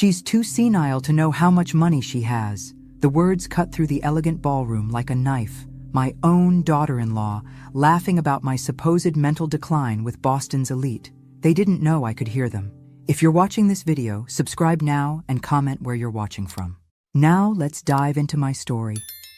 She's too senile to know how much money she has. The words cut through the elegant ballroom like a knife. My own daughter-in-law, laughing about my supposed mental decline with Boston's elite. They didn't know I could hear them. If you're watching this video, subscribe now and comment where you're watching from. Now let's dive into my story.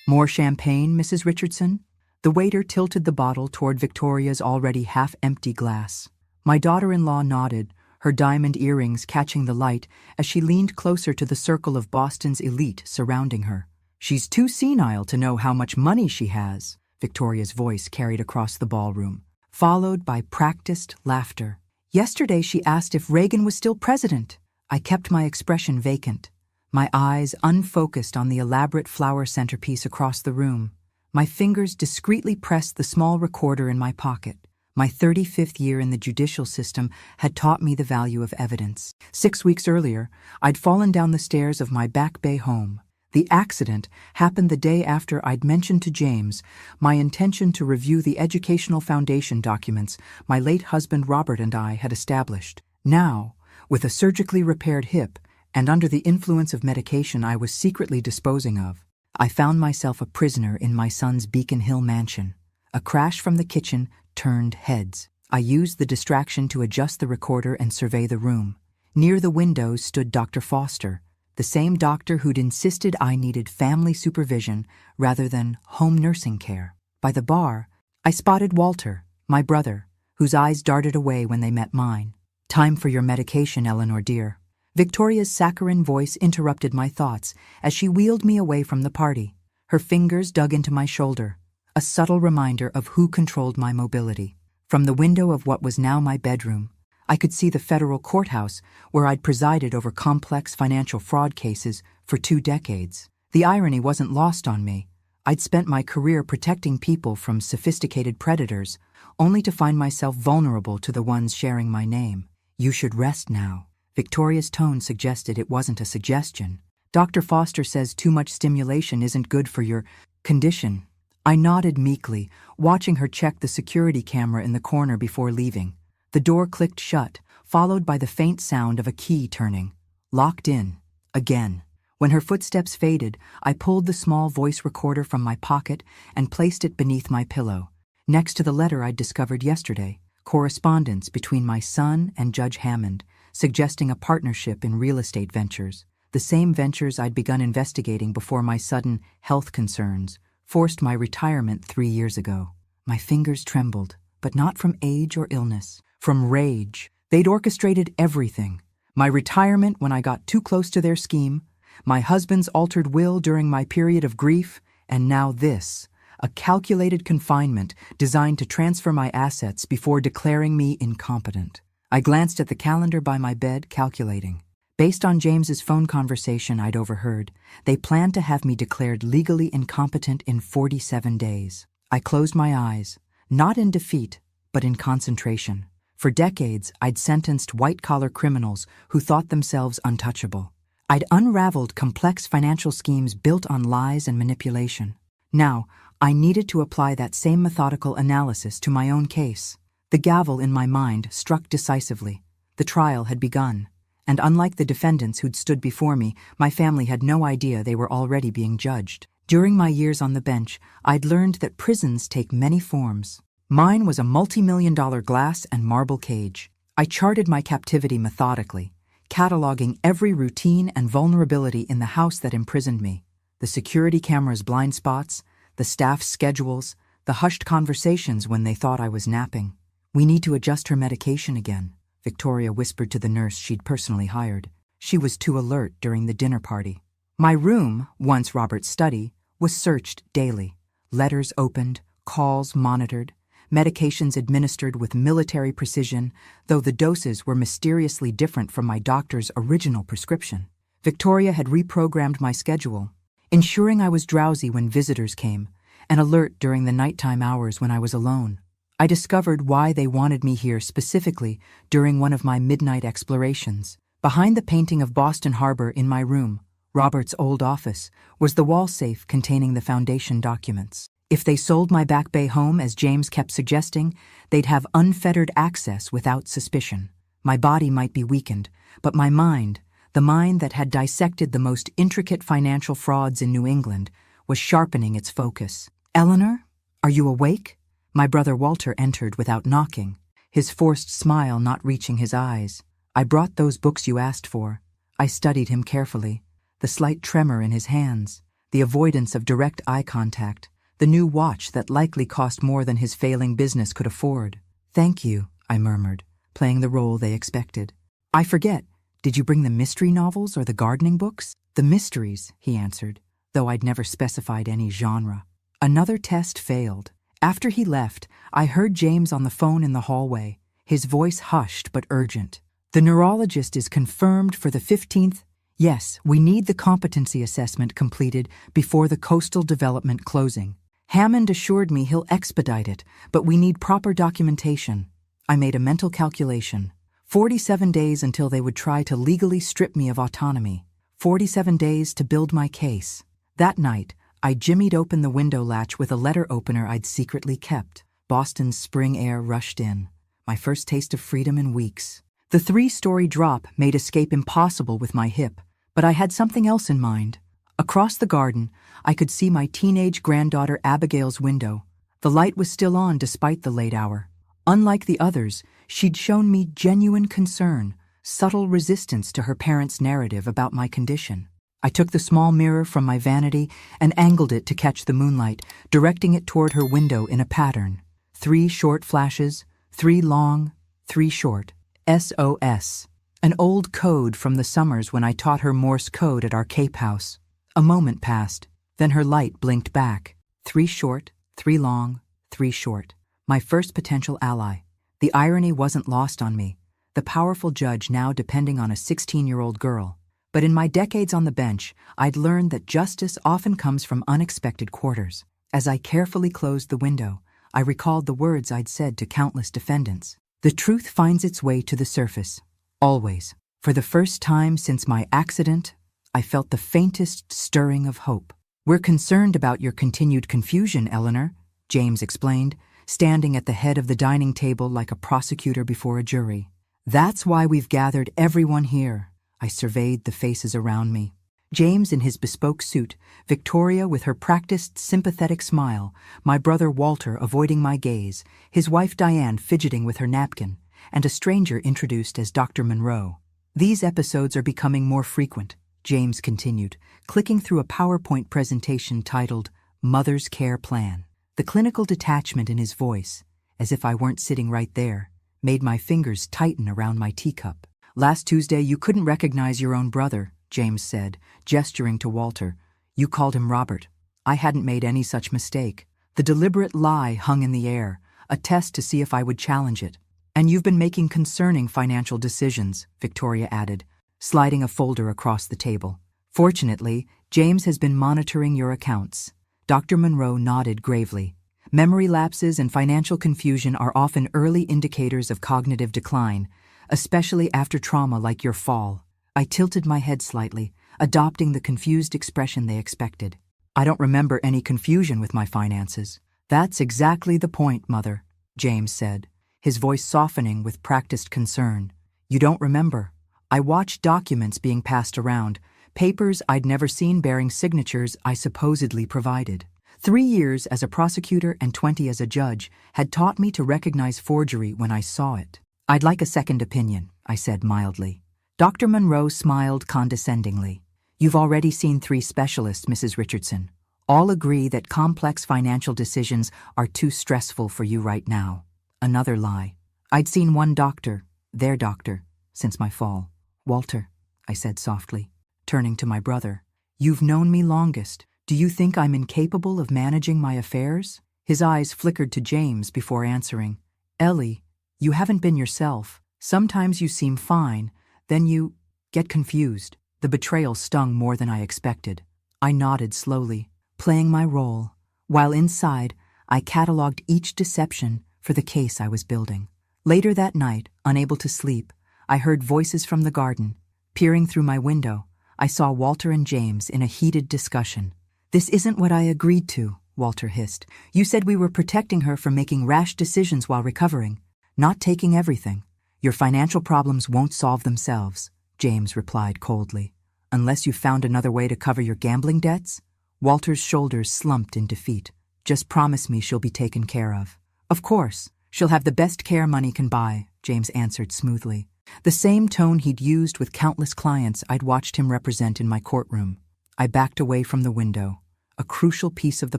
More champagne, Mrs. Richardson? The waiter tilted the bottle toward Victoria's already half-empty glass. My daughter-in-law nodded, her diamond earrings catching the light as she leaned closer to the circle of Boston's elite surrounding her. She's too senile to know how much money she has, Victoria's voice carried across the ballroom, followed by practiced laughter. Yesterday she asked if Reagan was still president. I kept my expression vacant, my eyes unfocused on the elaborate flower centerpiece across the room. My fingers discreetly pressed the small recorder in my pocket. My 35th year in the judicial system had taught me the value of evidence. 6 weeks earlier, I'd fallen down the stairs of my Back Bay home. The accident happened the day after I'd mentioned to James my intention to review the educational foundation documents my late husband Robert and I had established. Now, with a surgically repaired hip and under the influence of medication I was secretly disposing of, I found myself a prisoner in my son's Beacon Hill mansion. A crash from the kitchen turned heads. I used the distraction to adjust the recorder and survey the room. Near the windows stood Dr. Foster, the same doctor who'd insisted I needed family supervision rather than home nursing care. By the bar, I spotted Walter, my brother, whose eyes darted away when they met mine. "Time for your medication, Eleanor dear." Victoria's saccharine voice interrupted my thoughts as she wheeled me away from the party. Her fingers dug into my shoulder, a subtle reminder of who controlled my mobility. From the window of what was now my bedroom, I could see the federal courthouse where I'd presided over complex financial fraud cases for 2 decades. The irony wasn't lost on me. I'd spent my career protecting people from sophisticated predators, only to find myself vulnerable to the ones sharing my name. "You should rest now." Victoria's tone suggested it wasn't a suggestion. "Dr. Foster says too much stimulation isn't good for your condition." I nodded meekly, watching her check the security camera in the corner before leaving. The door clicked shut, followed by the faint sound of a key turning. Locked in. Again. When her footsteps faded, I pulled the small voice recorder from my pocket and placed it beneath my pillow, next to the letter I'd discovered yesterday, correspondence between my son and Judge Hammond, suggesting a partnership in real estate ventures, the same ventures I'd begun investigating before my sudden health concerns forced my retirement 3 years ago. My fingers trembled, but not from age or illness. From rage. They'd orchestrated everything. My retirement when I got too close to their scheme, my husband's altered will during my period of grief, and now this, a calculated confinement designed to transfer my assets before declaring me incompetent. I glanced at the calendar by my bed, calculating. Based on James's phone conversation I'd overheard, they planned to have me declared legally incompetent in 47 days. I closed my eyes, not in defeat, but in concentration. For decades, I'd sentenced white-collar criminals who thought themselves untouchable. I'd unraveled complex financial schemes built on lies and manipulation. Now, I needed to apply that same methodical analysis to my own case. The gavel in my mind struck decisively. The trial had begun, and unlike the defendants who'd stood before me, my family had no idea they were already being judged. During my years on the bench, I'd learned that prisons take many forms. Mine was a multi-million-dollar glass and marble cage. I charted my captivity methodically, cataloging every routine and vulnerability in the house that imprisoned me. The security camera's blind spots, the staff's schedules, the hushed conversations when they thought I was napping. "We need to adjust her medication again," Victoria whispered to the nurse she'd personally hired. She was too alert during the dinner party. My room, once Robert's study, was searched daily. Letters opened, calls monitored, medications administered with military precision, though the doses were mysteriously different from my doctor's original prescription. Victoria had reprogrammed my schedule, ensuring I was drowsy when visitors came, and alert during the nighttime hours when I was alone. I discovered why they wanted me here specifically during one of my midnight explorations. Behind the painting of Boston Harbor in my room, Robert's old office, was the wall safe containing the foundation documents. If they sold my Back Bay home, as James kept suggesting, they'd have unfettered access without suspicion. My body might be weakened, but my mind, The mind that had dissected the most intricate financial frauds in New England was sharpening its focus. "Eleanor, are you awake?" My brother Walter entered without knocking, his forced smile not reaching his eyes. "I brought those books you asked for." I studied him carefully, the slight tremor in his hands, the avoidance of direct eye contact, the new watch that likely cost more than his failing business could afford. "Thank you," I murmured, playing the role they expected. "I forget, did you bring the mystery novels or the gardening books?" "The mysteries," he answered, though I'd never specified any genre. Another test failed. After he left, I heard James on the phone in the hallway, his voice hushed but urgent. "The neurologist is confirmed for the 15th. Yes, we need the competency assessment completed before the coastal development closing. Hammond assured me he'll expedite it, but we need proper documentation." I made a mental calculation. 47 days until they would try to legally strip me of autonomy. 47 days to build my case. That night, I jimmied open the window latch with a letter opener I'd secretly kept. Boston's spring air rushed in, my first taste of freedom in weeks. The 3-story drop made escape impossible with my hip, but I had something else in mind. Across the garden, I could see my teenage granddaughter Abigail's window. The light was still on despite the late hour. Unlike the others, she'd shown me genuine concern, subtle resistance to her parents' narrative about my condition. I took the small mirror from my vanity and angled it to catch the moonlight, directing it toward her window in a pattern. 3 short flashes, 3 long, 3 short. SOS. An old code from the summers when I taught her Morse code at our Cape house. A moment passed, then her light blinked back. 3 short, 3 long, 3 short. My first potential ally. The irony wasn't lost on me, the powerful judge now depending on a 16-year-old girl. But in my decades on the bench, I'd learned that justice often comes from unexpected quarters. As I carefully closed the window, I recalled the words I'd said to countless defendants. The truth finds its way to the surface. Always. For the first time since my accident, I felt the faintest stirring of hope. "We're concerned about your continued confusion, Eleanor," James explained, standing at the head of the dining table like a prosecutor before a jury. "That's why we've gathered everyone here." I surveyed the faces around me. James in his bespoke suit, Victoria with her practiced sympathetic smile, my brother Walter avoiding my gaze, his wife Diane fidgeting with her napkin, and a stranger introduced as Dr. Monroe. "These episodes are becoming more frequent," James continued, clicking through a PowerPoint presentation titled Mother's Care Plan. The clinical detachment in his voice, as if I weren't sitting right there, made my fingers tighten around my teacup. "Last Tuesday you couldn't recognize your own brother," James said, gesturing to Walter. "You called him Robert. I hadn't made any such mistake. The deliberate lie hung in the air, a test to see if I would challenge it. And you've been making concerning financial decisions," Victoria added, sliding a folder across the table. "Fortunately, James has been monitoring your accounts." Dr. Monroe nodded gravely. "Memory lapses and financial confusion are often early indicators of cognitive decline, especially after trauma like your fall." I tilted my head slightly, adopting the confused expression they expected. "I don't remember any confusion with my finances." "That's exactly the point, Mother," James said, his voice softening with practiced concern. "You don't remember. I watched documents being passed around, papers I'd never seen bearing signatures I supposedly provided. 3 years as a prosecutor and 20 as a judge had taught me to recognize forgery when I saw it." "I'd like a second opinion," I said mildly. Dr. Monroe smiled condescendingly. "You've already seen 3 specialists, Mrs. Richardson. All agree that complex financial decisions are too stressful for you right now." Another lie. "I'd seen 1 doctor, their doctor, since my fall." "Walter," I said softly, turning to my brother. "You've known me longest. Do you think I'm incapable of managing my affairs?" His eyes flickered to James before answering. "Ellie, you haven't been yourself. Sometimes you seem fine, then you get confused." The betrayal stung more than I expected. I nodded slowly, playing my role, while inside I cataloged each deception for the case I was building. Later that night, unable to sleep, I heard voices from the garden. Peering through my window, I saw Walter and James in a heated discussion. "This isn't what I agreed to," Walter hissed. "You said we were protecting her from making rash decisions while recovering, not taking everything. Your financial problems won't solve themselves," James replied coldly. Unless you found another way to cover your gambling debts? Walter's shoulders slumped in defeat. Just promise me she'll be taken care of. Of course, she'll have the best care money can buy, James answered smoothly. The same tone he'd used with countless clients I'd watched him represent in my courtroom. I backed away from the window, a crucial piece of the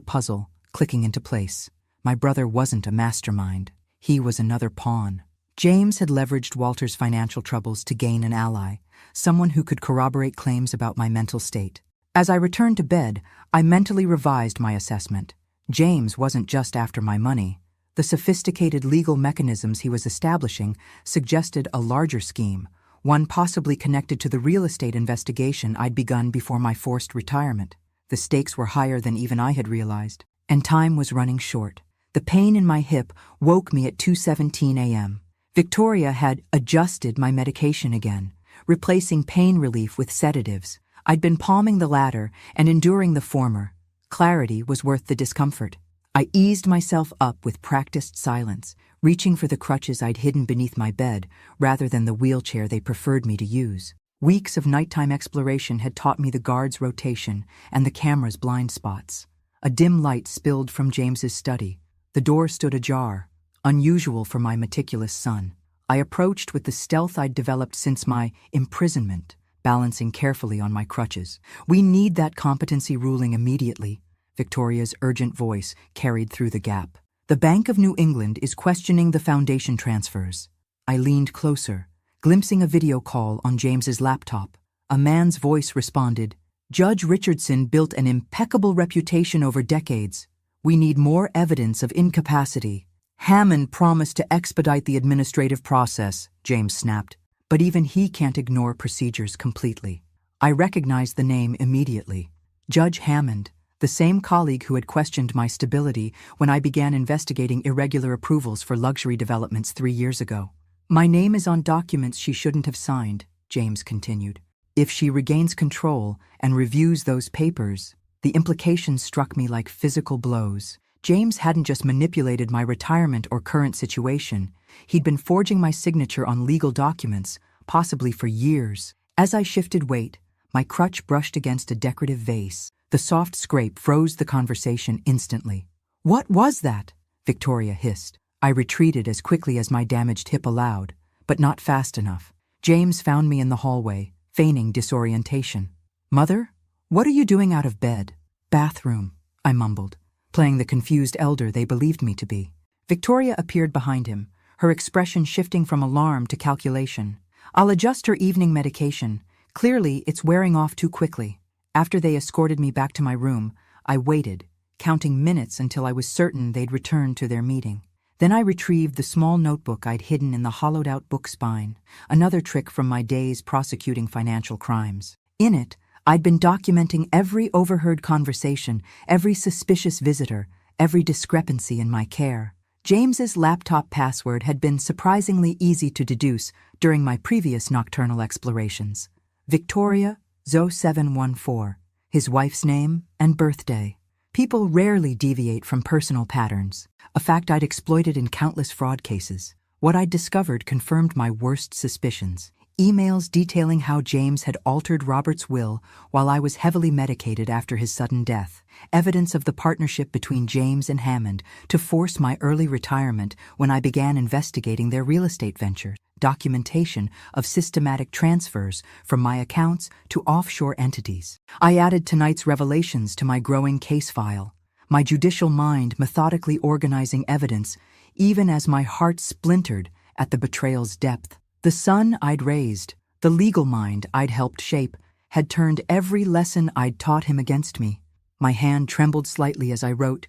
puzzle clicking into place. My brother wasn't a mastermind. He was another pawn. James had leveraged Walter's financial troubles to gain an ally, someone who could corroborate claims about my mental state. As I returned to bed, I mentally revised my assessment. James wasn't just after my money. The sophisticated legal mechanisms he was establishing suggested a larger scheme, one possibly connected to the real estate investigation I'd begun before my forced retirement. The stakes were higher than even I had realized, and time was running short. The pain in my hip woke me at 2:17 a.m. Victoria had adjusted my medication again, replacing pain relief with sedatives. I'd been palming the latter and enduring the former. Clarity was worth the discomfort. I eased myself up with practiced silence, reaching for the crutches I'd hidden beneath my bed rather than the wheelchair they preferred me to use. Weeks of nighttime exploration had taught me the guard's rotation and the camera's blind spots. A dim light spilled from James's study. The door stood ajar, unusual for my meticulous son. I approached with the stealth I'd developed since my imprisonment, balancing carefully on my crutches. "We need that competency ruling immediately," Victoria's urgent voice carried through the gap. "The Bank of New England is questioning the foundation transfers." I leaned closer, glimpsing a video call on James's laptop. A man's voice responded, "Judge Richardson built an impeccable reputation over decades. We need more evidence of incapacity." "Hammond promised to expedite the administrative process," James snapped. "But even he can't ignore procedures completely." I recognized the name immediately. Judge Hammond, the same colleague who had questioned my stability when I began investigating irregular approvals for luxury developments 3 years ago. "My name is on documents she shouldn't have signed," James continued. "If she regains control and reviews those papers," the implications struck me like physical blows. James hadn't just manipulated my retirement or current situation. He'd been forging my signature on legal documents, possibly for years. As I shifted weight, my crutch brushed against a decorative vase. The soft scrape froze the conversation instantly. "What was that?" Victoria hissed. I retreated as quickly as my damaged hip allowed, but not fast enough. James found me in the hallway, feigning disorientation. "Mother, what are you doing out of bed?" "Bathroom," I mumbled, playing the confused elder they believed me to be. Victoria appeared behind him, her expression shifting from alarm to calculation. "I'll adjust her evening medication. Clearly, it's wearing off too quickly." After they escorted me back to my room, I waited, counting minutes until I was certain they'd returned to their meeting. Then I retrieved the small notebook I'd hidden in the hollowed-out book spine, another trick from my days prosecuting financial crimes. In it, I'd been documenting every overheard conversation, every suspicious visitor, every discrepancy in my care. James's laptop password had been surprisingly easy to deduce during my previous nocturnal explorations. Victoria 0714, his wife's name and birthday. People rarely deviate from personal patterns, a fact I'd exploited in countless fraud cases. What I'd discovered confirmed my worst suspicions. Emails detailing how James had altered Robert's will while I was heavily medicated after his sudden death. Evidence of the partnership between James and Hammond to force my early retirement when I began investigating their real estate venture. Documentation of systematic transfers from my accounts to offshore entities. I added tonight's revelations to my growing case file, my judicial mind methodically organizing evidence even as my heart splintered at the betrayal's depth. The son I'd raised, the legal mind I'd helped shape, had turned every lesson I'd taught him against me. My hand trembled slightly as I wrote,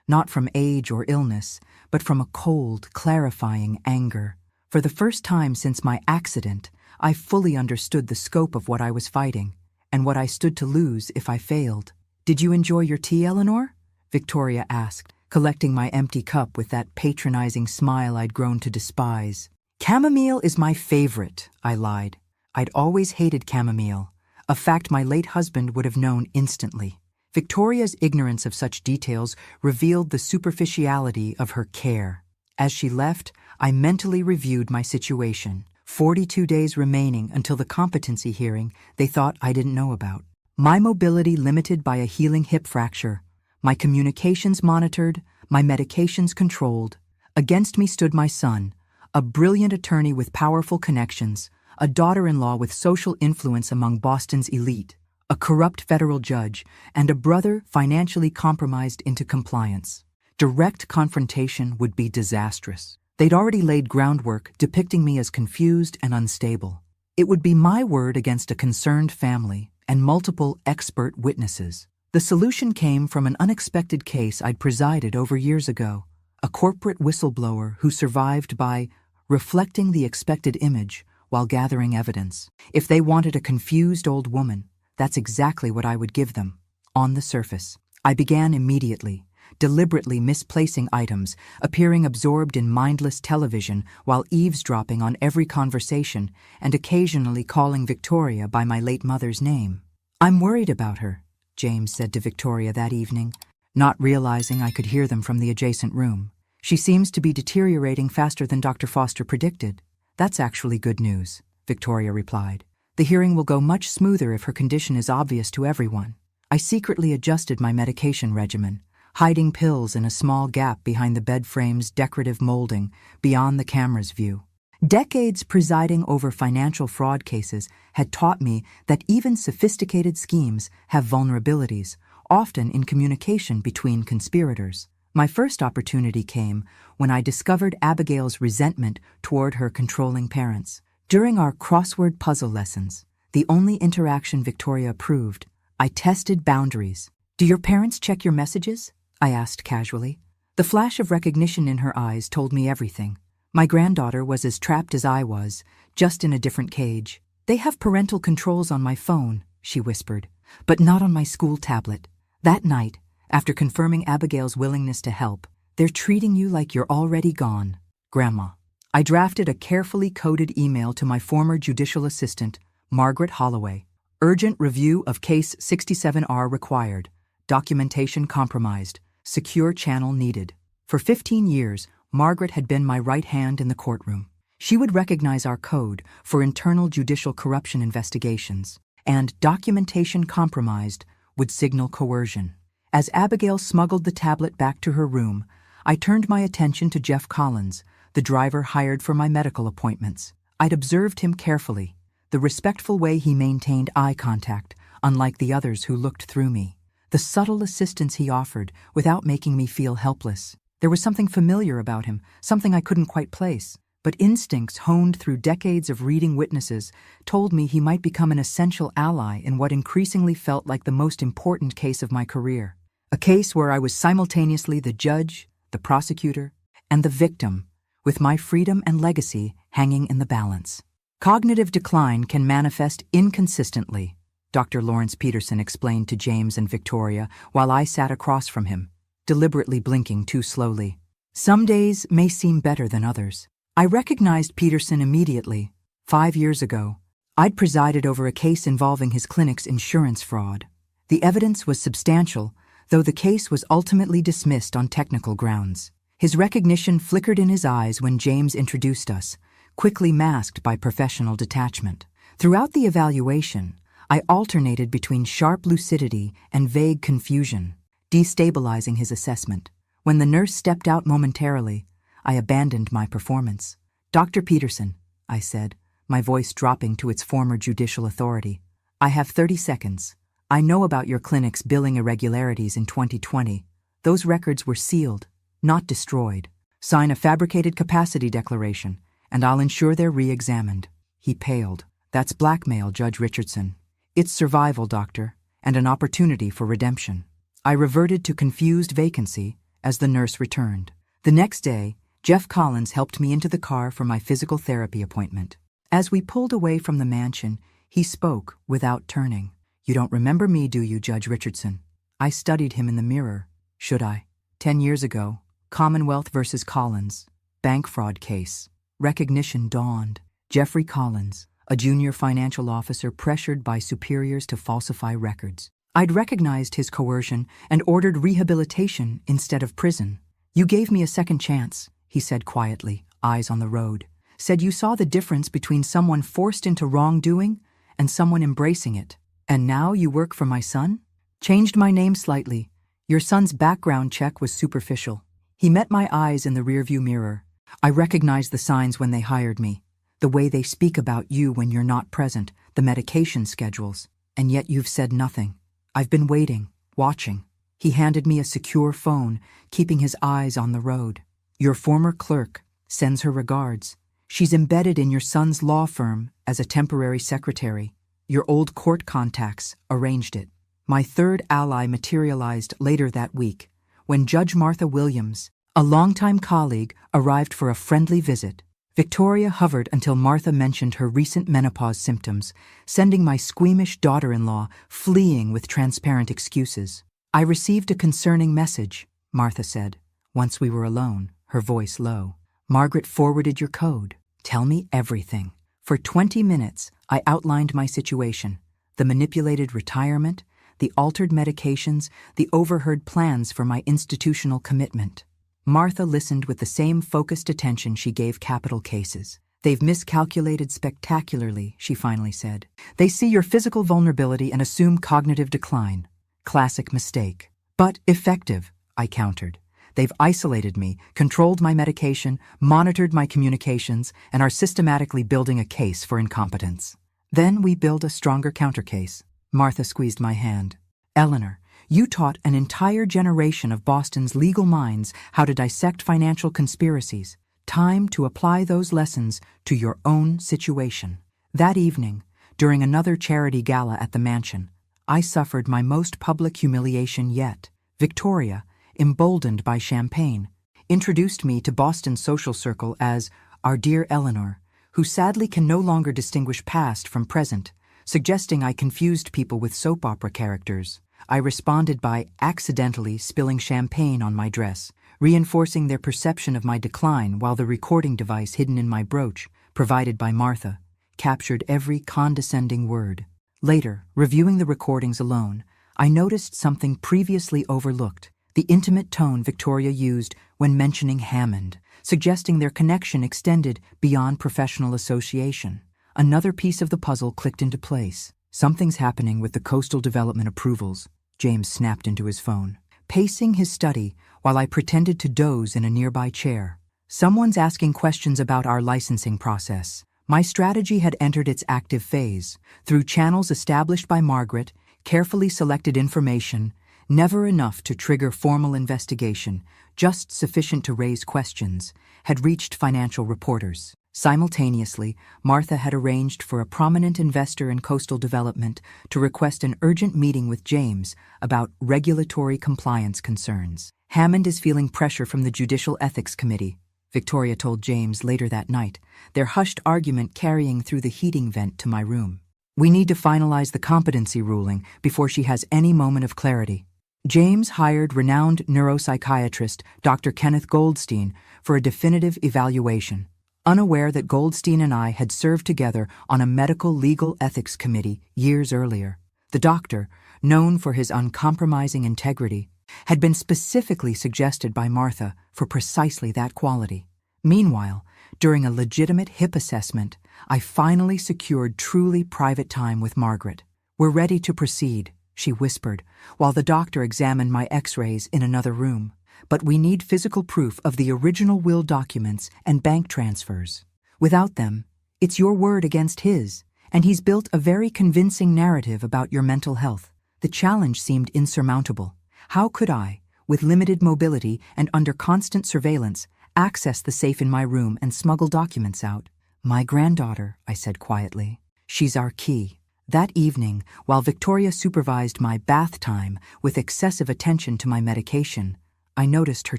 not from age or illness, but from a cold, clarifying anger. For the first time since my accident, I fully understood the scope of what I was fighting, and what I stood to lose if I failed. "Did you enjoy your tea, Eleanor?" Victoria asked, collecting my empty cup with that patronizing smile I'd grown to despise. "Chamomile is my favorite," I lied. I'd always hated chamomile, a fact my late husband would have known instantly. Victoria's ignorance of such details revealed the superficiality of her care. As she left, I mentally reviewed my situation. 42 days remaining until the competency hearing they thought I didn't know about. My mobility limited by a healing hip fracture, my communications monitored, my medications controlled. Against me stood my son, a brilliant attorney with powerful connections, a daughter-in-law with social influence among Boston's elite, a corrupt federal judge, and a brother financially compromised into compliance. Direct confrontation would be disastrous. They'd already laid groundwork depicting me as confused and unstable. It would be my word against a concerned family and multiple expert witnesses. The solution came from an unexpected case I'd presided over years ago, a corporate whistleblower who survived by reflecting the expected image while gathering evidence. If they wanted a confused old woman, that's exactly what I would give them. On the surface, I began immediately, deliberately misplacing items, appearing absorbed in mindless television while eavesdropping on every conversation and occasionally calling Victoria by my late mother's name. "I'm worried about her," James said to Victoria that evening, not realizing I could hear them from the adjacent room. "She seems to be deteriorating faster than Dr. Foster predicted." "That's actually good news," Victoria replied. "The hearing will go much smoother if her condition is obvious to everyone." I secretly adjusted my medication regimen, hiding pills in a small gap behind the bed frame's decorative molding beyond the camera's view. Decades presiding over financial fraud cases had taught me that even sophisticated schemes have vulnerabilities, often in communication between conspirators. My first opportunity came when I discovered Abigail's resentment toward her controlling parents. During our crossword puzzle lessons, the only interaction Victoria approved, I tested boundaries. "Do your parents check your messages?" I asked casually. The flash of recognition in her eyes told me everything. My granddaughter was as trapped as I was, just in a different cage. "They have parental controls on my phone," she whispered, "but not on my school tablet." That night, after confirming Abigail's willingness to help, "They're treating you like you're already gone, Grandma." I drafted a carefully coded email to my former judicial assistant, Margaret Holloway. "Urgent review of Case 67R required. Documentation compromised. Secure channel needed." For 15 years, Margaret had been my right hand in the courtroom. She would recognize our code for internal judicial corruption investigations, and documentation compromised would signal coercion. As Abigail smuggled the tablet back to her room, I turned my attention to Jeff Collins, the driver hired for my medical appointments. I'd observed him carefully, the respectful way he maintained eye contact, unlike the others who looked through me, the subtle assistance he offered without making me feel helpless. There was something familiar about him, something I couldn't quite place, but instincts honed through decades of reading witnesses told me he might become an essential ally in what increasingly felt like the most important case of my career. A case where I was simultaneously the judge, the prosecutor, and the victim, with my freedom and legacy hanging in the balance. "Cognitive decline can manifest inconsistently," Dr. Lawrence Peterson explained to James and Victoria while I sat across from him, deliberately blinking too slowly. "Some days may seem better than others." I recognized Peterson immediately. 5 years ago, I'd presided over a case involving his clinic's insurance fraud. The evidence was substantial, though the case was ultimately dismissed on technical grounds. His recognition flickered in his eyes when James introduced us, quickly masked by professional detachment. Throughout the evaluation, I alternated between sharp lucidity and vague confusion, destabilizing his assessment. When the nurse stepped out momentarily, I abandoned my performance. "Dr. Peterson," I said, my voice dropping to its former judicial authority, "I have 30 seconds. I know about your clinic's billing irregularities in 2020. Those records were sealed, not destroyed. Sign a fabricated capacity declaration, and I'll ensure they're re-examined." He paled. "That's blackmail, Judge Richardson. It's survival, doctor, and an opportunity for redemption." I reverted to confused vacancy as the nurse returned. The next day, Jeff Collins helped me into the car for my physical therapy appointment. As we pulled away from the mansion, he spoke without turning. "You don't remember me, do you, Judge Richardson?" I studied him in the mirror. Should I? 10 years ago, Commonwealth versus Collins, bank fraud case. Recognition dawned. Jeffrey Collins, a junior financial officer pressured by superiors to falsify records. I'd recognized his coercion and ordered rehabilitation instead of prison. "You gave me a second chance," he said quietly, eyes on the road. said you saw the difference between someone forced into wrongdoing and someone embracing it. And now you work for my son? Changed my name slightly. Your son's background check was superficial. He met my eyes in the rearview mirror. I recognized the signs when they hired me. The way they speak about you when you're not present, the medication schedules. And yet you've said nothing. I've been waiting, watching. He handed me a secure phone, keeping his eyes on the road. Your former clerk sends her regards. She's embedded in your son's law firm as a temporary secretary. Your old court contacts arranged it. My third ally materialized later that week, when Judge Martha Williams, a longtime colleague, arrived for a friendly visit. Victoria hovered until Martha mentioned her recent menopause symptoms, sending my squeamish daughter-in-law fleeing with transparent excuses. I received a concerning message, Martha said, once we were alone, her voice low. Margaret forwarded your code. Tell me everything. For 20 minutes, I outlined my situation, the manipulated retirement, the altered medications, the overheard plans for my institutional commitment. Martha listened with the same focused attention she gave capital cases. They've miscalculated spectacularly, she finally said. They see your physical vulnerability and assume cognitive decline. Classic mistake. But effective, I countered. They've isolated me, controlled my medication, monitored my communications, and are systematically building a case for incompetence. Then we build a stronger countercase. Martha squeezed my hand. Eleanor, you taught an entire generation of Boston's legal minds how to dissect financial conspiracies. Time to apply those lessons to your own situation. That evening, during another charity gala at the mansion, I suffered my most public humiliation yet. Victoria, emboldened by champagne, introduced me to Boston's social circle as our dear Eleanor, who sadly can no longer distinguish past from present, suggesting I confused people with soap opera characters. I responded by accidentally spilling champagne on my dress, reinforcing their perception of my decline while the recording device hidden in my brooch, provided by Martha, captured every condescending word. Later, reviewing the recordings alone, I noticed something previously overlooked, the intimate tone Victoria used when mentioning Hammond, suggesting their connection extended beyond professional association. Another piece of the puzzle clicked into place. Something's happening with the coastal development approvals, James snapped into his phone, pacing his study while I pretended to doze in a nearby chair. Someone's asking questions about our licensing process. My strategy had entered its active phase. Through channels established by Margaret, carefully selected information, never enough to trigger formal investigation, just sufficient to raise questions, had reached financial reporters. Simultaneously, Martha had arranged for a prominent investor in coastal development to request an urgent meeting with James about regulatory compliance concerns. Hammond is feeling pressure from the Judicial Ethics Committee, Victoria told James later that night, their hushed argument carrying through the heating vent to my room. We need to finalize the competency ruling before she has any moment of clarity. James hired renowned neuropsychiatrist Dr. Kenneth Goldstein for a definitive evaluation, unaware that Goldstein and I had served together on a medical legal ethics committee years earlier. The doctor, known for his uncompromising integrity, had been specifically suggested by Martha for precisely that quality. Meanwhile, during a legitimate hip assessment, I finally secured truly private time with Margaret. We're ready to proceed, she whispered, while the doctor examined my x-rays in another room. But we need physical proof of the original will documents and bank transfers. Without them, it's your word against his, and he's built a very convincing narrative about your mental health. The challenge seemed insurmountable. How could I, with limited mobility and under constant surveillance, access the safe in my room and smuggle documents out? My granddaughter, I said quietly. She's our key. That evening, while Victoria supervised my bath time with excessive attention to my medication, I noticed her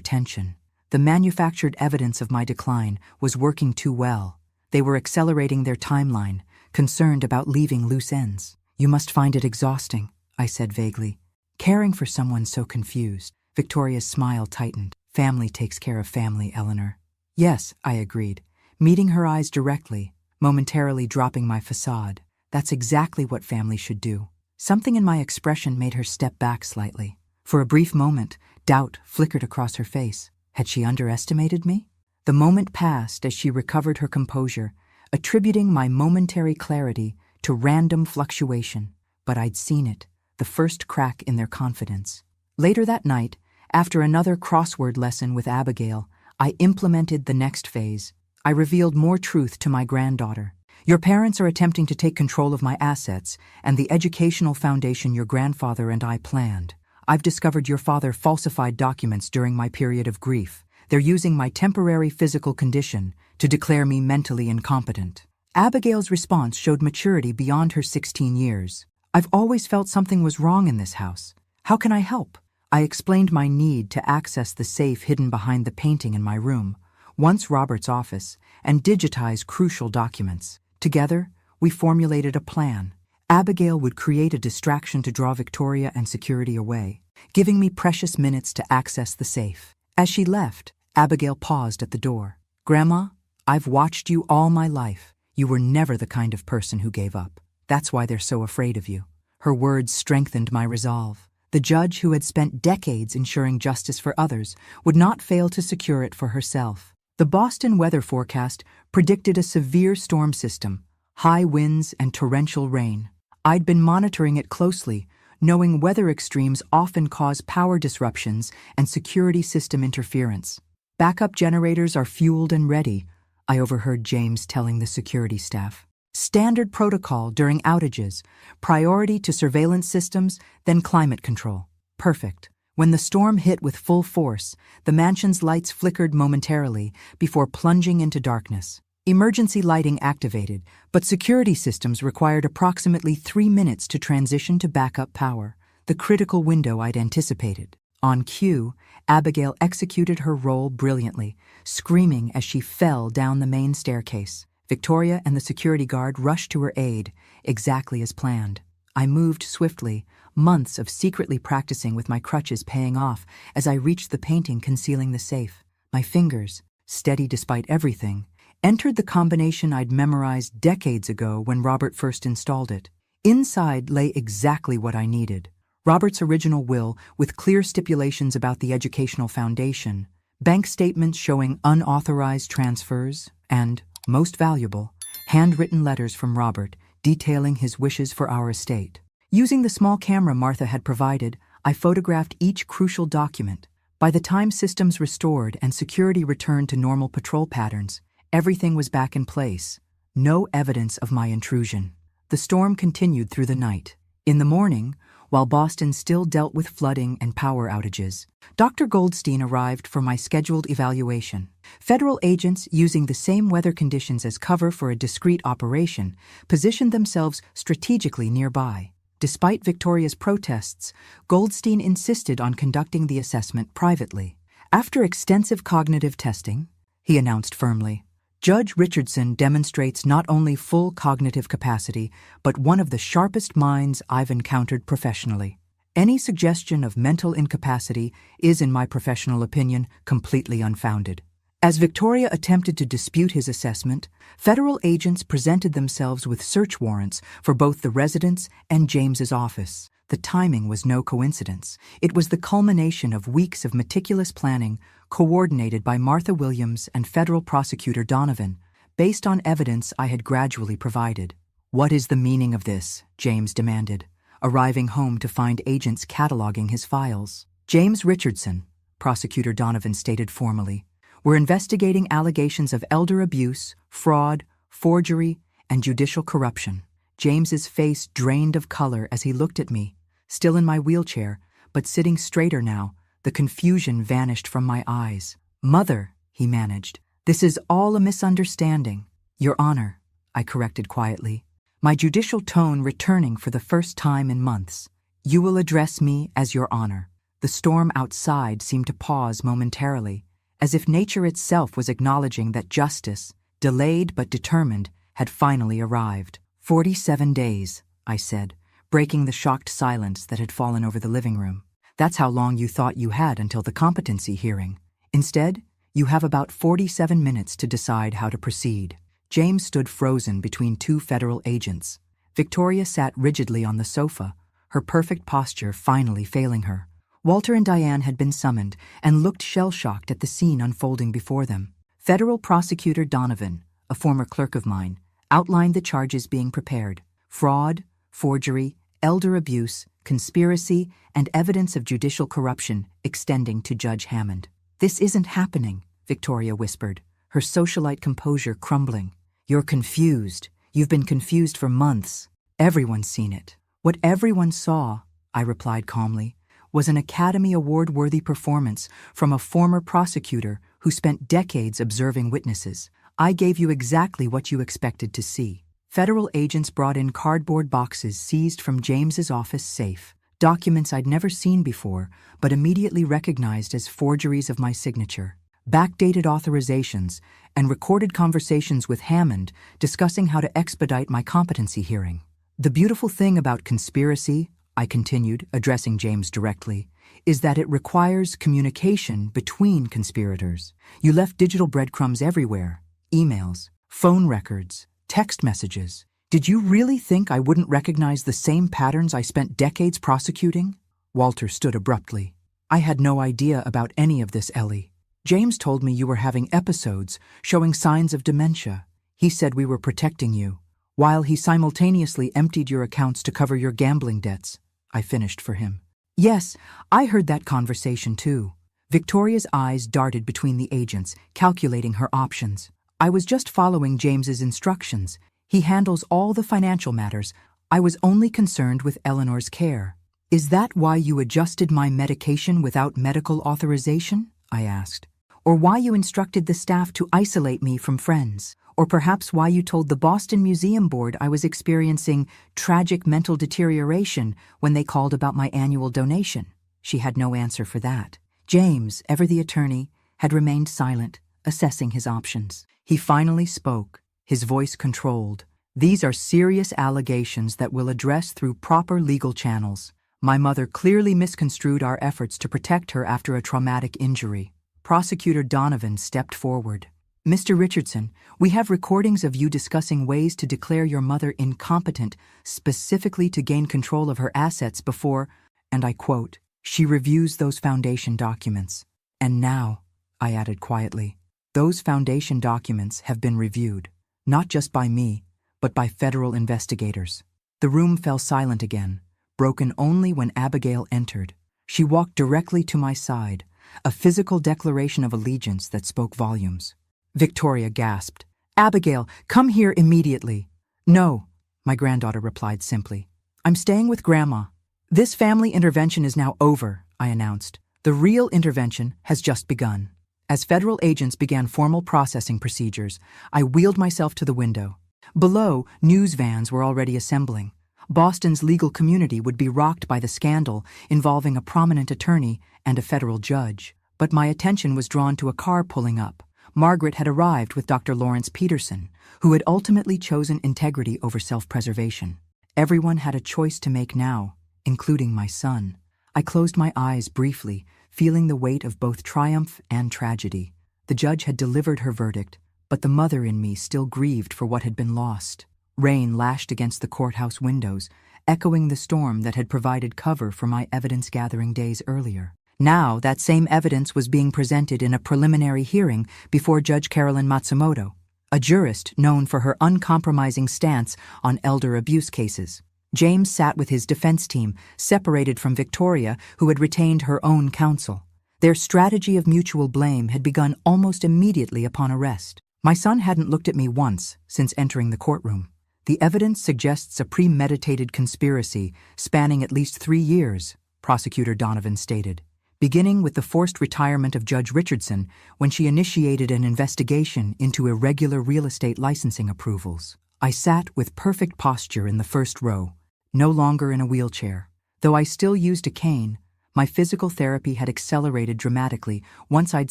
tension. The manufactured evidence of my decline was working too well. They were accelerating their timeline, concerned about leaving loose ends. You must find it exhausting, I said vaguely. Caring for someone so confused. Victoria's smile tightened. Family takes care of family, Eleanor. Yes, I agreed, meeting her eyes directly, momentarily dropping my facade. That's exactly what family should do. Something in my expression made her step back slightly. For a brief moment, doubt flickered across her face. Had she underestimated me? The moment passed as she recovered her composure, attributing my momentary clarity to random fluctuation. But I'd seen it, the first crack in their confidence. Later that night, after another crossword lesson with Abigail, I implemented the next phase. I revealed more truth to my granddaughter. Your parents are attempting to take control of my assets and the educational foundation your grandfather and I planned. I've discovered your father falsified documents during my period of grief. They're using my temporary physical condition to declare me mentally incompetent. Abigail's response showed maturity beyond her 16 years. I've always felt something was wrong in this house. How can I help? I explained my need to access the safe hidden behind the painting in my room, once Robert's office, and digitize crucial documents. Together, we formulated a plan. Abigail would create a distraction to draw Victoria and security away, giving me precious minutes to access the safe. As she left, Abigail paused at the door. Grandma, I've watched you all my life. You were never the kind of person who gave up. That's why they're so afraid of you. Her words strengthened my resolve. The judge, who had spent decades ensuring justice for others, would not fail to secure it for herself. The Boston weather forecast predicted a severe storm system, high winds and torrential rain. I'd been monitoring it closely, knowing weather extremes often cause power disruptions and security system interference. Backup generators are fueled and ready, I overheard James telling the security staff. Standard protocol during outages, priority to surveillance systems, then climate control. Perfect. When the storm hit with full force, the mansion's lights flickered momentarily before plunging into darkness. Emergency lighting activated, but security systems required approximately 3 minutes to transition to backup power, the critical window I'd anticipated. On cue, Abigail executed her role brilliantly, screaming as she fell down the main staircase. Victoria and the security guard rushed to her aid, exactly as planned. I moved swiftly, months of secretly practicing with my crutches paying off as I reached the painting concealing the safe. My fingers, steady despite everything, entered the combination I'd memorized decades ago when Robert first installed it. Inside lay exactly what I needed. Robert's original will, with clear stipulations about the educational foundation, bank statements showing unauthorized transfers, and, most valuable, handwritten letters from Robert detailing his wishes for our estate. Using the small camera Martha had provided, I photographed each crucial document. By the time systems restored and security returned to normal patrol patterns, everything was back in place. No evidence of my intrusion. The storm continued through the night. In the morning, while Boston still dealt with flooding and power outages, Dr. Goldstein arrived for my scheduled evaluation. Federal agents, using the same weather conditions as cover for a discrete operation, positioned themselves strategically nearby. Despite Victoria's protests, Goldstein insisted on conducting the assessment privately. After extensive cognitive testing, he announced firmly, Judge Richardson demonstrates not only full cognitive capacity, but one of the sharpest minds I've encountered professionally. Any suggestion of mental incapacity is, in my professional opinion, completely unfounded. As Victoria attempted to dispute his assessment, federal agents presented themselves with search warrants for both the residence and James's office. The timing was no coincidence. It was the culmination of weeks of meticulous planning, coordinated by Martha Williams and federal prosecutor Donovan, based on evidence I had gradually provided. "What is the meaning of this?" James demanded, arriving home to find agents cataloging his files. "James Richardson," Prosecutor Donovan stated formally, "we're investigating allegations of elder abuse, fraud, forgery, and judicial corruption." James's face drained of color as he looked at me, still in my wheelchair, but sitting straighter now. The confusion vanished from my eyes. "Mother," he managed, "this is all a misunderstanding." "Your Honor," I corrected quietly, my judicial tone returning for the first time in months. "You will address me as Your Honor." The storm outside seemed to pause momentarily, as if nature itself was acknowledging that justice, delayed but determined, had finally arrived. 47 days, I said, breaking the shocked silence that had fallen over the living room. "That's how long you thought you had until the competency hearing. Instead, you have about 47 minutes to decide how to proceed." James stood frozen between two federal agents. Victoria sat rigidly on the sofa, her perfect posture finally failing her. Walter and Diane had been summoned and looked shell-shocked at the scene unfolding before them. Federal Prosecutor Donovan, a former clerk of mine, outlined the charges being prepared: fraud, forgery, elder abuse, conspiracy, and evidence of judicial corruption extending to Judge Hammond. "This isn't happening," Victoria whispered, her socialite composure crumbling. "You're confused. You've been confused for months. Everyone's seen it." "What everyone saw," I replied calmly, "was an Academy Award-worthy performance from a former prosecutor who spent decades observing witnesses. I gave you exactly what you expected to see." Federal agents brought in cardboard boxes seized from James's office safe, documents I'd never seen before but immediately recognized as forgeries of my signature, backdated authorizations, and recorded conversations with Hammond discussing how to expedite my competency hearing. "The beautiful thing about conspiracy," I continued, addressing James directly, "is that it requires communication between conspirators. You left digital breadcrumbs everywhere: emails, phone records, text messages. Did you really think I wouldn't recognize the same patterns I spent decades prosecuting?" Walter stood abruptly. "I had no idea about any of this, Ellie. James told me you were having episodes showing signs of dementia. He said we were protecting you, while he simultaneously emptied your accounts to cover your gambling debts," I finished for him. "Yes, I heard that conversation too." Victoria's eyes darted between the agents, calculating her options. "I was just following James's instructions. He handles all the financial matters. I was only concerned with Eleanor's care." "Is that why you adjusted my medication without medical authorization?" I asked. "Or why you instructed the staff to isolate me from friends? Or perhaps why you told the Boston Museum Board I was experiencing tragic mental deterioration when they called about my annual donation?" She had no answer for that. James, ever the attorney, had remained silent, assessing his options. He finally spoke, his voice controlled. "These are serious allegations that we'll address through proper legal channels. My mother clearly misconstrued our efforts to protect her after a traumatic injury." Prosecutor Donovan stepped forward. "Mr. Richardson, we have recordings of you discussing ways to declare your mother incompetent, specifically to gain control of her assets before," and I quote, "she reviews those foundation documents. And now," I added quietly, "those foundation documents have been reviewed, not just by me, but by federal investigators." The room fell silent again, broken only when Abigail entered. She walked directly to my side, a physical declaration of allegiance that spoke volumes. Victoria gasped. "Abigail, come here immediately." "No," my granddaughter replied simply. "I'm staying with Grandma." "This family intervention is now over," I announced. "The real intervention has just begun." As federal agents began formal processing procedures, I wheeled myself to the window. Below, news vans were already assembling. Boston's legal community would be rocked by the scandal involving a prominent attorney and a federal judge. But my attention was drawn to a car pulling up. Margaret had arrived with Dr. Lawrence Peterson, who had ultimately chosen integrity over self-preservation. Everyone had a choice to make now, including my son. I closed my eyes briefly, feeling the weight of both triumph and tragedy. The judge had delivered her verdict, but the mother in me still grieved for what had been lost. Rain lashed against the courthouse windows, echoing the storm that had provided cover for my evidence-gathering days earlier. Now, that same evidence was being presented in a preliminary hearing before Judge Carolyn Matsumoto, a jurist known for her uncompromising stance on elder abuse cases. James sat with his defense team, separated from Victoria, who had retained her own counsel. Their strategy of mutual blame had begun almost immediately upon arrest. My son hadn't looked at me once since entering the courtroom. "The evidence suggests a premeditated conspiracy spanning at least 3 years," Prosecutor Donovan stated, beginning with the forced retirement of Judge Richardson when she initiated an investigation into irregular real estate licensing approvals. I sat with perfect posture in the first row, no longer in a wheelchair. Though I still used a cane, my physical therapy had accelerated dramatically once I'd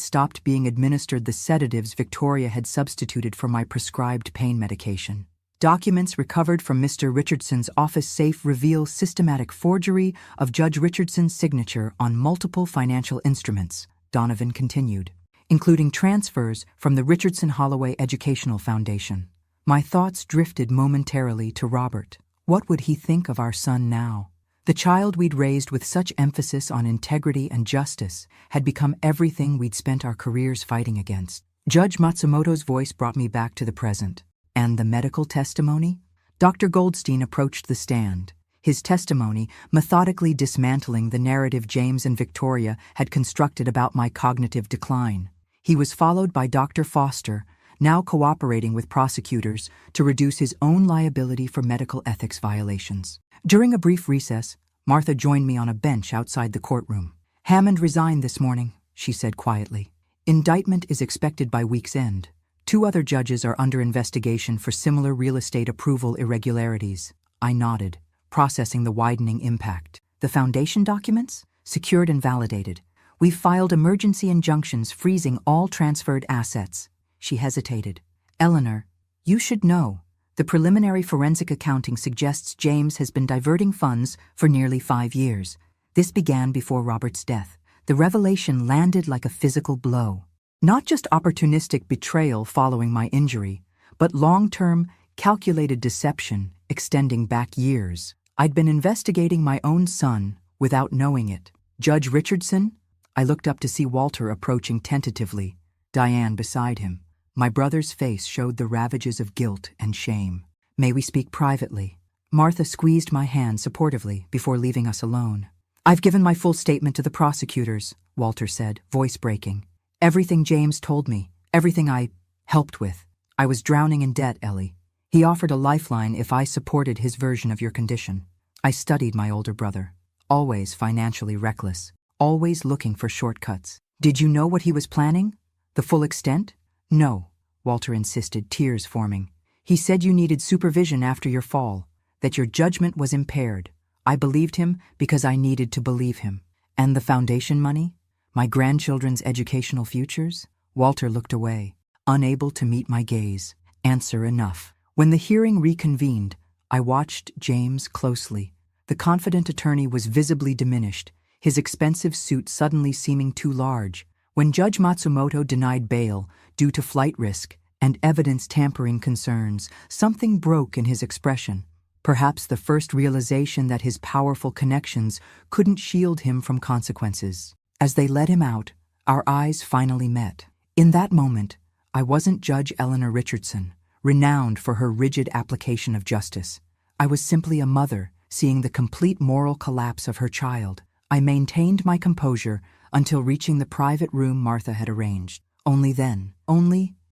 stopped being administered the sedatives Victoria had substituted for my prescribed pain medication. Documents recovered from Mr. Richardson's office safe reveal systematic forgery of Judge Richardson's signature on multiple financial instruments, Donovan continued, including transfers from the Richardson Holloway Educational Foundation. My thoughts drifted momentarily to Robert. What would he think of our son now? The child we'd raised with such emphasis on integrity and justice had become everything we'd spent our careers fighting against. Judge Matsumoto's voice brought me back to the present. And the medical testimony? Dr. Goldstein approached the stand, his testimony methodically dismantling the narrative James and Victoria had constructed about my cognitive decline. He was followed by Dr. Foster, now cooperating with prosecutors to reduce his own liability for medical ethics violations. During a brief recess, Martha joined me on a bench outside the courtroom. "Hammond resigned this morning," she said quietly. "Indictment is expected by week's end. 2 other judges are under investigation for similar real estate approval irregularities." I nodded, processing the widening impact. "The foundation documents? Secured and validated. We've filed emergency injunctions freezing all transferred assets." She hesitated. "Eleanor, you should know. The preliminary forensic accounting suggests James has been diverting funds for nearly 5 years. This began before Robert's death. The revelation landed like a physical blow. Not just opportunistic betrayal following my injury, but long-term, calculated deception extending back years. I'd been investigating my own son without knowing it. Judge Richardson? I looked up to see Walter approaching tentatively, Diane beside him. My brother's face showed the ravages of guilt and shame. "May we speak privately?" Martha squeezed my hand supportively before leaving us alone. "I've given my full statement to the prosecutors," Walter said, voice breaking. "Everything James told me, everything I helped with. I was drowning in debt, Ellie. He offered a lifeline if I supported his version of your condition. I studied my older brother, always financially reckless, always looking for shortcuts. Did you know what he was planning? The full extent?" "No," Walter insisted, tears forming. "He said you needed supervision after your fall, that your judgment was impaired. I believed him because I needed to believe him. And the foundation money? My grandchildren's educational futures?" Walter looked away, unable to meet my gaze. Answer enough. When the hearing reconvened, I watched James closely. The confident attorney was visibly diminished, his expensive suit suddenly seeming too large. When Judge Matsumoto denied bail due to flight risk and evidence tampering concerns, something broke in his expression. Perhaps the first realization that his powerful connections couldn't shield him from consequences. As they led him out, our eyes finally met. In that moment, I wasn't Judge Eleanor Richardson, renowned for her rigid application of justice. I was simply a mother, seeing the complete moral collapse of her child. I maintained my composure until reaching the private room Martha had arranged. Only then,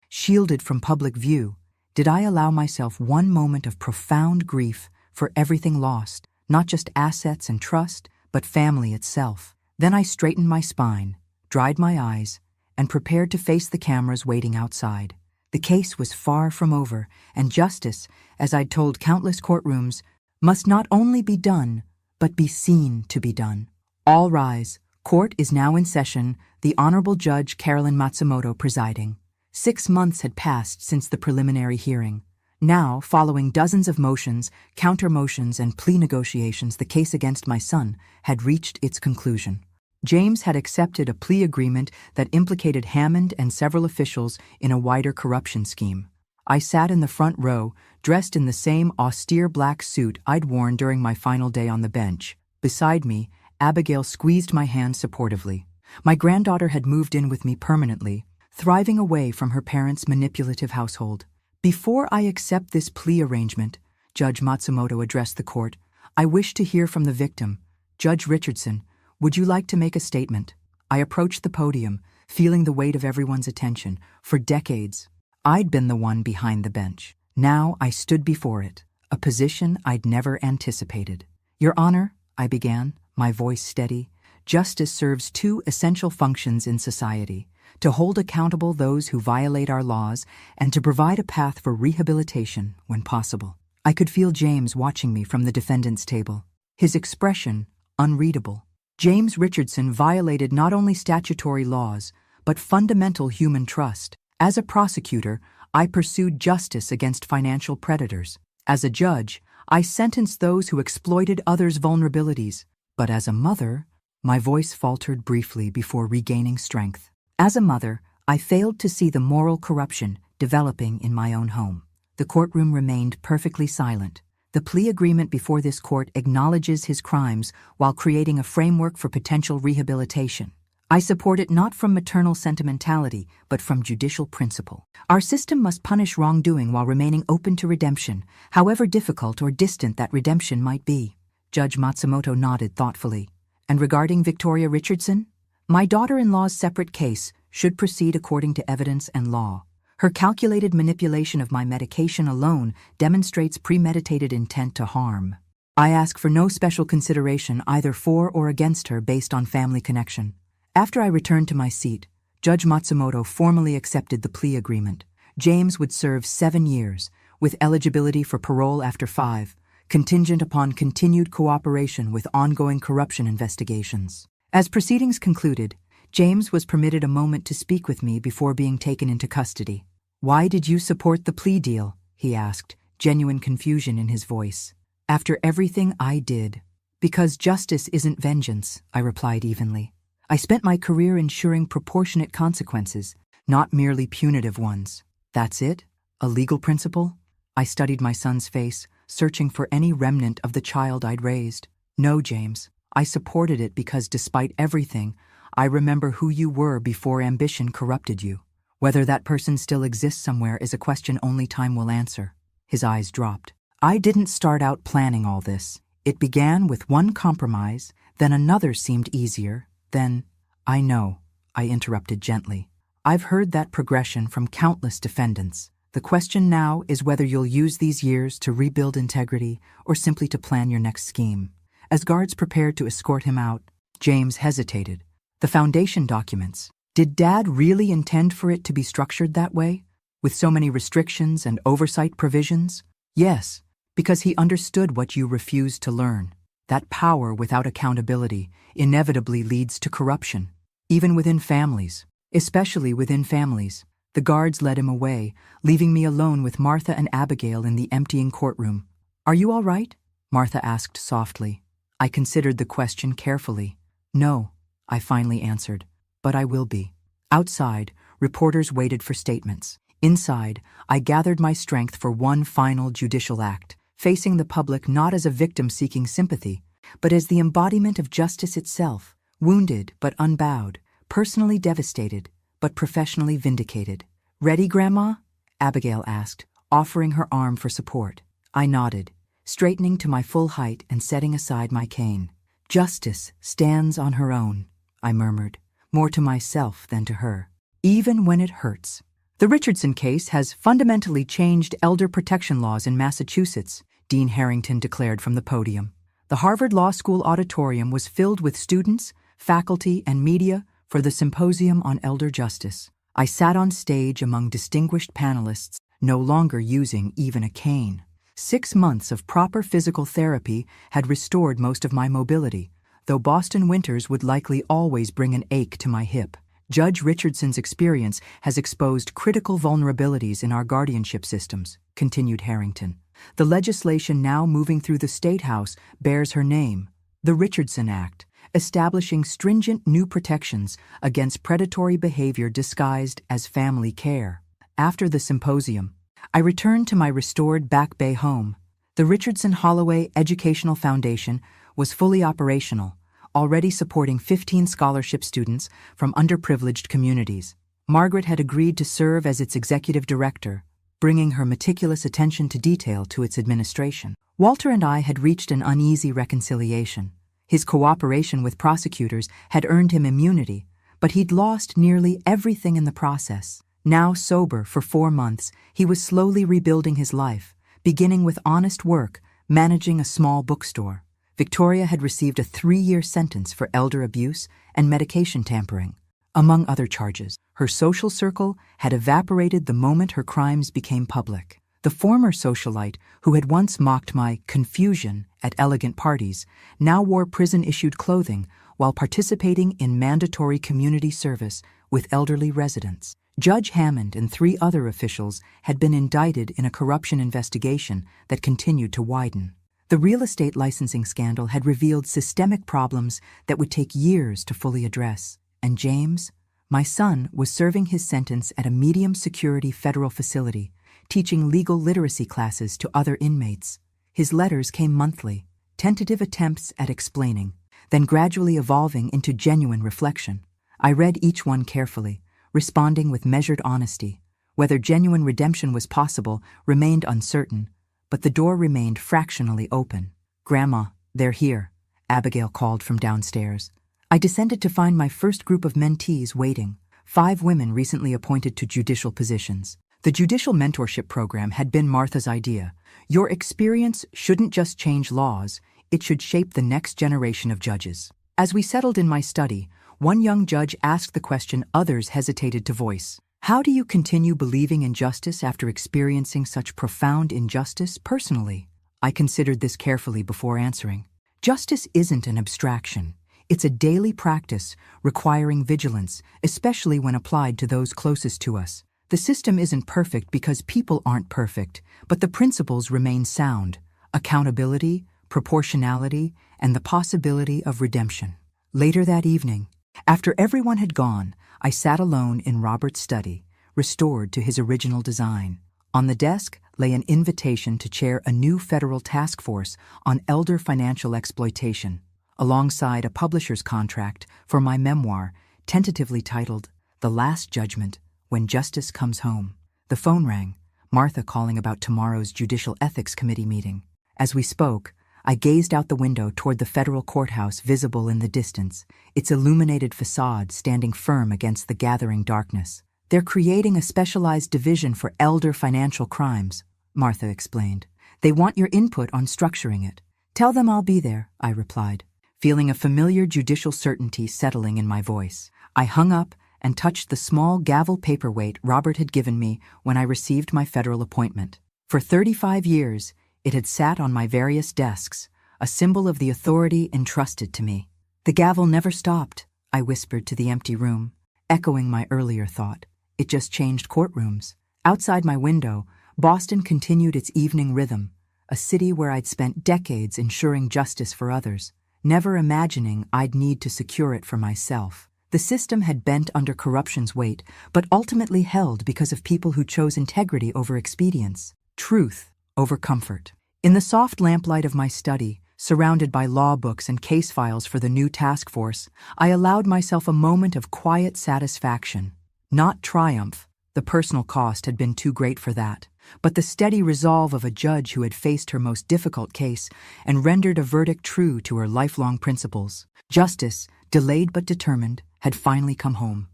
shielded from public view, did I allow myself one moment of profound grief for everything lost, not just assets and trust, but family itself. Then I straightened my spine, dried my eyes, and prepared to face the cameras waiting outside. The case was far from over, and justice, as I'd told countless courtrooms, must not only be done, but be seen to be done. All rise. Court is now in session, the Honorable Judge Carolyn Matsumoto presiding. 6 months had passed since the preliminary hearing. Now, following dozens of motions, counter-motions, and plea negotiations, the case against my son had reached its conclusion. James had accepted a plea agreement that implicated Hammond and several officials in a wider corruption scheme. I sat in the front row, dressed in the same austere black suit I'd worn during my final day on the bench. Beside me, Abigail squeezed my hand supportively. My granddaughter had moved in with me permanently, thriving away from her parents' manipulative household. "Before I accept this plea arrangement," Judge Matsumoto addressed the court, "I wish to hear from the victim. Judge Richardson, would you like to make a statement?" I approached the podium, feeling the weight of everyone's attention. For decades, I'd been the one behind the bench. Now I stood before it, a position I'd never anticipated. "Your Honor," I began, my voice steady, "justice serves 2 essential functions in society: to hold accountable those who violate our laws and to provide a path for rehabilitation when possible." I could feel James watching me from the defendant's table, his expression unreadable. James Richardson violated not only statutory laws, but fundamental human trust. As a prosecutor, I pursued justice against financial predators. As a judge, I sentenced those who exploited others' vulnerabilities. But as a mother, my voice faltered briefly before regaining strength. As a mother, I failed to see the moral corruption developing in my own home. The courtroom remained perfectly silent. The plea agreement before this court acknowledges his crimes while creating a framework for potential rehabilitation. I support it not from maternal sentimentality, but from judicial principle. Our system must punish wrongdoing while remaining open to redemption, however difficult or distant that redemption might be. Judge Matsumoto nodded thoughtfully. And regarding Victoria Richardson? My daughter-in-law's separate case should proceed according to evidence and law. Her calculated manipulation of my medication alone demonstrates premeditated intent to harm. I ask for no special consideration either for or against her based on family connection. After I returned to my seat, Judge Matsumoto formally accepted the plea agreement. James would serve 7 years, with eligibility for parole after 5, contingent upon continued cooperation with ongoing corruption investigations. As proceedings concluded, James was permitted a moment to speak with me before being taken into custody. "Why did you support the plea deal?" he asked, genuine confusion in his voice. "After everything I did." "Because justice isn't vengeance," I replied evenly. "I spent my career ensuring proportionate consequences, not merely punitive ones." "That's it? A legal principle?" I studied my son's face, searching for any remnant of the child I'd raised. "No, James. I supported it because despite everything, I remember who you were before ambition corrupted you. Whether that person still exists somewhere is a question only time will answer." His eyes dropped. "I didn't start out planning all this. It began with one compromise, then another seemed easier, then—" "I know," I interrupted gently. "I've heard that progression from countless defendants. The question now is whether you'll use these years to rebuild integrity or simply to plan your next scheme." As guards prepared to escort him out, James hesitated. "The foundation documents. Did Dad really intend for it to be structured that way? With so many restrictions and oversight provisions?" "Yes, because he understood what you refused to learn. That power without accountability inevitably leads to corruption, even within families, especially within families." The guards led him away, leaving me alone with Martha and Abigail in the emptying courtroom. "Are you all right?" Martha asked softly. I considered the question carefully. "No," I finally answered, "but I will be." Outside, reporters waited for statements. Inside, I gathered my strength for one final judicial act, facing the public not as a victim seeking sympathy, but as the embodiment of justice itself, wounded but unbowed, personally devastated, but professionally vindicated. "Ready, Grandma?" Abigail asked, offering her arm for support. I nodded, straightening to my full height and setting aside my cane. "Justice stands on her own," I murmured, more to myself than to her. "Even when it hurts." "The Richardson case has fundamentally changed elder protection laws in Massachusetts," Dean Harrington declared from the podium. The Harvard Law School auditorium was filled with students, faculty, and media for the Symposium on Elder Justice. I sat on stage among distinguished panelists, no longer using even a cane. 6 months of proper physical therapy had restored most of my mobility, though Boston winters would likely always bring an ache to my hip. "Judge Richardson's experience has exposed critical vulnerabilities in our guardianship systems," continued Harrington. "The legislation now moving through the State House bears her name, the Richardson Act, establishing stringent new protections against predatory behavior disguised as family care." After the symposium, I returned to my restored Back Bay home. The Richardson Holloway Educational Foundation was fully operational, already supporting 15 scholarship students from underprivileged communities. Margaret had agreed to serve as its executive director, bringing her meticulous attention to detail to its administration. Walter and I had reached an uneasy reconciliation. His cooperation with prosecutors had earned him immunity, but he'd lost nearly everything in the process. Now sober for 4 months, he was slowly rebuilding his life, beginning with honest work, managing a small bookstore. Victoria had received a 3-year sentence for elder abuse and medication tampering, among other charges. Her social circle had evaporated the moment her crimes became public. The former socialite, who had once mocked my confusion at elegant parties, now wore prison-issued clothing while participating in mandatory community service with elderly residents. Judge Hammond and 3 other officials had been indicted in a corruption investigation that continued to widen. The real estate licensing scandal had revealed systemic problems that would take years to fully address. And James, my son, was serving his sentence at a medium-security federal facility, teaching legal literacy classes to other inmates. His letters came monthly, tentative attempts at explaining, then gradually evolving into genuine reflection. I read each one carefully, responding with measured honesty. Whether genuine redemption was possible remained uncertain, but the door remained fractionally open. "Grandma, they're here," Abigail called from downstairs. I descended to find my first group of mentees waiting, 5 women recently appointed to judicial positions. The judicial mentorship program had been Martha's idea. Your experience shouldn't just change laws, it should shape the next generation of judges. As we settled in my study, one young judge asked the question others hesitated to voice. How do you continue believing in justice after experiencing such profound injustice personally? I considered this carefully before answering. Justice isn't an abstraction. It's a daily practice requiring vigilance, especially when applied to those closest to us. The system isn't perfect because people aren't perfect, but the principles remain sound: accountability, proportionality, and the possibility of redemption. Later that evening, after everyone had gone, I sat alone in Robert's study, restored to his original design. On the desk lay an invitation to chair a new federal task force on elder financial exploitation, alongside a publisher's contract for my memoir, tentatively titled The Last Judgment, When Justice Comes Home. The phone rang, Martha calling about tomorrow's Judicial Ethics Committee meeting. As we spoke, I gazed out the window toward the federal courthouse visible in the distance, its illuminated facade standing firm against the gathering darkness. "They're creating a specialized division for elder financial crimes," Martha explained. "They want your input on structuring it." "Tell them I'll be there," I replied, feeling a familiar judicial certainty settling in my voice. I hung up and touched the small gavel paperweight Robert had given me when I received my federal appointment. For 35 years, it had sat on my various desks, a symbol of the authority entrusted to me. "The gavel never stopped," I whispered to the empty room, echoing my earlier thought. It just changed courtrooms. Outside my window, Boston continued its evening rhythm, a city where I'd spent decades ensuring justice for others, never imagining I'd need to secure it for myself. The system had bent under corruption's weight, but ultimately held because of people who chose integrity over expedience, truth over comfort. In the soft lamplight of my study, surrounded by law books and case files for the new task force, I allowed myself a moment of quiet satisfaction. Not triumph, the personal cost had been too great for that, but the steady resolve of a judge who had faced her most difficult case and rendered a verdict true to her lifelong principles. Justice, delayed but determined, had finally come home.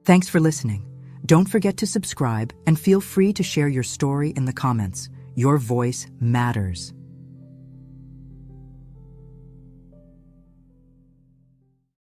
Thanks for listening. Don't forget to subscribe and feel free to share your story in the comments. Your voice matters.